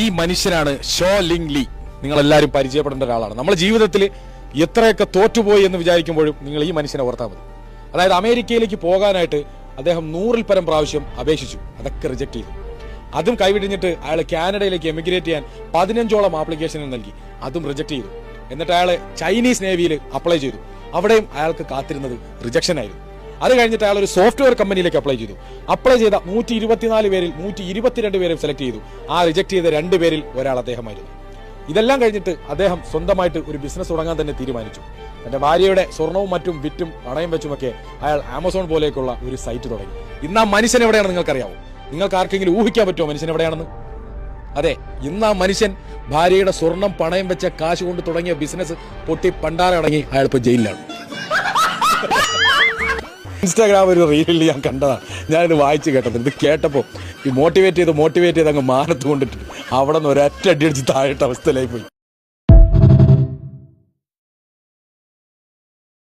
ഈ മനുഷ്യനാണ് show link Lee. നിങ്ങളെല്ലാവരും പരിചയപ്പെടേണ്ട ഒരാളാണ്. നമ്മുടെ ജീവിതത്തിൽ എത്രയൊക്കെ തോറ്റുപോയി എന്ന് വിചാരിക്കുമ്പോഴും നിങ്ങൾ ഈ മനുഷ്യനെ ഓർത്താൽ മതി. അതായത് അമേരിക്കയിലേക്ക് പോകാനായിട്ട് അദ്ദേഹം 100-ൽ പരം പ്രാവശ്യം അപേക്ഷിച്ചു. അതൊക്കെ റിജക്ട് ചെയ്തു. അതും കൈവിടിഞ്ഞിട്ട് അയാൾ കാനഡയിലേക്ക് എമിഗ്രേറ്റ് ചെയ്യാൻ 15ഓളം ആപ്ലിക്കേഷനുകൾ നൽകി. അതും റിജക്ട് ചെയ്തു. എന്നിട്ട് അയാൾ ചൈനീസ് നേവിയിൽ അപ്ലൈ ചെയ്തു. അവിടെയും അയാൾക്ക് കാത്തിരുന്നത് റിജക്ഷൻ ആയിരുന്നു. അത് കഴിഞ്ഞിട്ട് അയാൾ ഒരു സോഫ്റ്റ്വെയർ കമ്പനിയിലേക്ക് അപ്ലൈ ചെയ്തു. അപ്ലൈ ചെയ്ത 124 പേരിൽ 122 പേരും സെലക്ട് ചെയ്തു. ആ റിജക്ട് ചെയ്ത 2 പേരിൽ ഒരാൾ അദ്ദേഹമായിരുന്നു. ഇതെല്ലാം കഴിഞ്ഞിട്ട് അദ്ദേഹം സ്വന്തമായിട്ട് ഒരു ബിസിനസ് തുടങ്ങാൻ തന്നെ തീരുമാനിച്ചു. തന്റെ ഭാര്യയുടെ സ്വർണവും മറ്റും വിറ്റും പണയം വെച്ചുമൊക്കെ അയാൾ ആമസോൺ പോലെയൊക്കെയുള്ള ഒരു സൈറ്റ് തുടങ്ങി. ഇന്ന് ആ മനുഷ്യൻ എവിടെയാണെന്ന് നിങ്ങൾക്കറിയാമോ? നിങ്ങൾക്ക് ആർക്കെങ്കിലും ഊഹിക്കാൻ പറ്റുമോ മനുഷ്യൻ എവിടെയാണെന്ന്? അതെ, ഇന്ന് ആ മനുഷ്യൻ ഭാര്യയുടെ സ്വർണം പണയം വെച്ച കാശ് കൊണ്ട് തുടങ്ങിയ ബിസിനസ് പൊട്ടി പണ്ടാരടങ്ങി അയാൾ ഇപ്പൊ ജയിലിലാണ്. ഇൻസ്റ്റാഗ്രാം ഒരു റീലിൽ ഞാൻ കണ്ടതാണ്. ഞാനിത് വായിച്ചു കേട്ടത്. ഇത് കേട്ടപ്പോൾ ഈ മോട്ടിവേറ്റ് ചെയ്ത് അങ്ങ് മാനത്ത് കൊണ്ടിട്ട് അവിടെ നിന്ന് ഒരൊറ്റ അടി അടിച്ച് താഴെട്ട അവസ്ഥയിലായി പോയി.